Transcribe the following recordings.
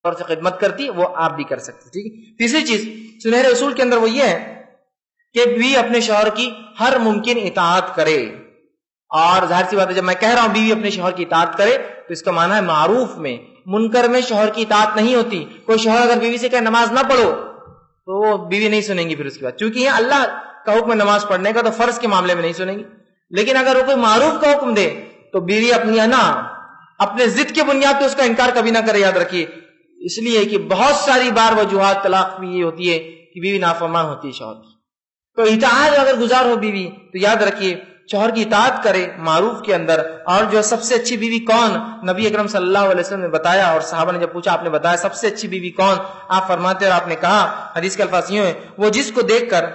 اور سے خدمت کرتی وہ آپ بھی کر سکتے. ٹھیک ہے. تیسری چیز سنہرے اصول کے اندر وہ یہ ہے کہ بیوی اپنے شوہر کی ہر ممکن اطاعت کرے. اور ظاہر سی بات ہے جب میں کہہ رہا ہوں بیوی اپنے شوہر کی اطاعت کرے تو اس کا معنی ہے معروف میں، منکر میں شوہر کی اطاعت نہیں ہوتی. کوئی شوہر اگر بیوی سے کہے نماز نہ پڑھو تو وہ بیوی نہیں سنیں گی پھر اس کے بعد، چونکہ یہ اللہ کا حکم ہے نماز پڑھنے کا تو فرض کے معاملے میں نہیں سنیں گی. لیکن اگر وہ کوئی معروف کا حکم دے تو بیوی اپنی ہے نا اپنے ضد کے بنیاد پہ اس کا انکار کبھی نہ کرے. یاد رکھیے اس لیے کہ بہت ساری بار وجوہات طلاق بھی یہ ہوتی ہے کہ بیوی نافرمان ہوتی ہے شوہر کی. تو اطاعت اگر گزار ہو بیوی تو یاد رکھیے شوہر کی اطاعت کرے معروف کے اندر. اور جو سب سے اچھی بیوی کون، نبی اکرم صلی اللہ علیہ وسلم نے بتایا، اور صحابہ نے جب پوچھا آپ نے بتایا سب سے اچھی بیوی کون، آپ فرماتے اور آپ نے کہا حدیث کے الفاظ یوں ہیں وہ جس کو دیکھ کر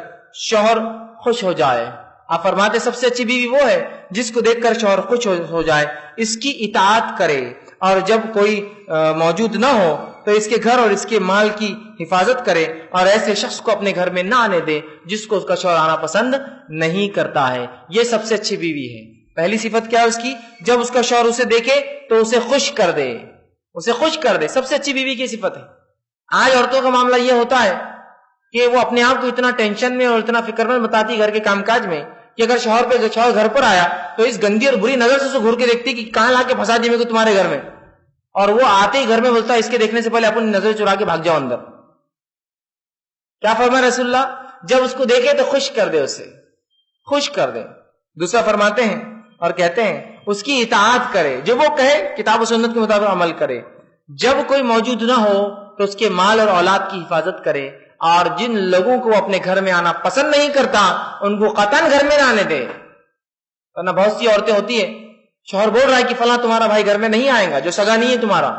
شوہر خوش ہو جائے. آپ فرماتے سب سے اچھی بیوی وہ ہے جس کو دیکھ کر شوہر خوش ہو جائے، اس کی اطاعت کرے، اور جب کوئی موجود نہ ہو تو اس کے گھر اور اس کے مال کی حفاظت کرے، اور ایسے شخص کو اپنے گھر میں نہ آنے دے جس کو اس کا شوہر آنا پسند نہیں کرتا ہے. یہ سب سے اچھی بیوی ہے. پہلی صفت کیا ہے اس کی، جب اس کا شوہر اسے دیکھے تو اسے خوش کر دے، اسے خوش کر دے. سب سے اچھی بیوی کی صفت ہے. آج عورتوں کا معاملہ یہ ہوتا ہے کہ وہ اپنے آپ کو اتنا ٹینشن میں اور اتنا فکر مند بتاتی گھر کے کام کاج میں کہ اگر شوہر گھر پر آیا تو اس گندی اور بری نظر سے اسے گھور کے دیکھتی کہ کہاں لا کے پھنسا دی میرے کو تمہارے گھر میں، اور وہ آتے ہی گھر میں بولتا ہے اس کے دیکھنے سے پہلے اپنی نظر چرا کے بھاگ جاؤ اندر. کیا فرمایا رسول اللہ، جب اس کو دیکھے تو خوش کر دے، اسے خوش کر دے. دوسرا فرماتے ہیں اور کہتے ہیں اس کی اطاعت کرے، جو وہ کہے کتاب و سنت کے مطابق عمل کرے. جب کوئی موجود نہ ہو تو اس کے مال اور اولاد کی حفاظت کرے، اور جن لوگوں کو اپنے گھر میں آنا پسند نہیں کرتا ان کو قطعاً گھر میں نہ آنے دے. ورنہ بہت سی عورتیں ہوتی ہیں شوہر بول رہا ہے کہ فلاں تمہارا بھائی گھر میں نہیں آئے گا جو سگا نہیں ہے تمہارا،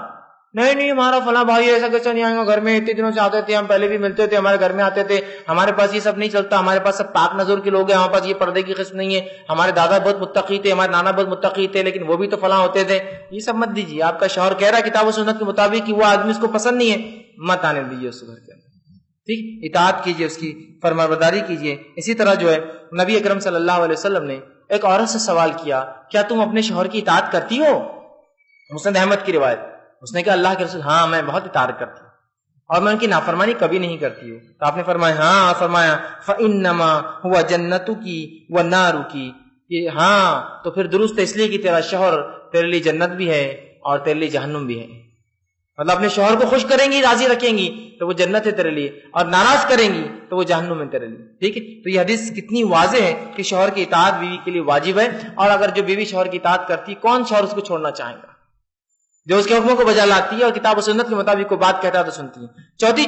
نہیں ہمارا فلاں بھائی ایسا کیسا نہیں آئے گا گھر میں، اتنے دنوں سے آتے تھے، ہم پہلے بھی ملتے تھے، ہمارے گھر میں آتے تھے، ہمارے پاس یہ سب نہیں چلتا، ہمارے پاس سب پاک نظر کے لوگ ہیں، ہمارے پاس یہ پردے کی قسم نہیں ہے، ہمارے دادا بہت متقی تھے، ہمارے نانا بہت متقی تھے، لیکن وہ بھی تو فلاں ہوتے تھے. یہ سب مت دیجیے. آپ کا شوہر کہہ رہا ہے کتاب و سنت کے مطابق کہ وہ آدمی اس کو پسند نہیں ہے، مت آنے دیجیے اس گھر کے اندر. ٹھیک، اطاعت کیجیے، اس کی فرمانبرداری کیجیے. اسی طرح جو ہے نبی اکرم صلی اللہ علیہ وسلم نے ایک عورت سے سوال کیا کیا تم اپنے شوہر کی اطاعت کرتی ہو؟ مسند احمد کی روایت. اس نے کہا اللہ کے رسول ہاں میں بہت اطاعت کرتی ہوں اور میں ان کی نافرمانی کبھی نہیں کرتی ہوں. تو آپ نے فرمایا ہاں، فرمایا فَإِنَّمَا هُوَ جَنَّتُكِ وَالنَّارُكِ، یہ ہاں تو پھر درست ہے، اس لیے کہ تیرا شوہر تیرے لیے جنت بھی ہے اور تیرے لیے جہنم بھی ہے. مطلب اپنے شوہر کو خوش کریں گی، راضی رکھیں گی تو وہ جنت ہے تیرے لیے، اور ناراض کریں گی تو وہ جہنم ہے تیرے لیے. ٹھیک ہے. تو یہ حدیث کتنی واضح ہے کہ شوہر کی اطاعت بیوی کے لیے واجب ہے. اور اگر جو بیوی شوہر کی اطاعت کرتی، کون شوہر اس کو چھوڑنا چاہے گا؟ جو اس کے حکموں کو بجا لاتی ہے اور کتاب و سنت کے مطابق کو بات کہتا ہے تو سنتی ہے. چوتھی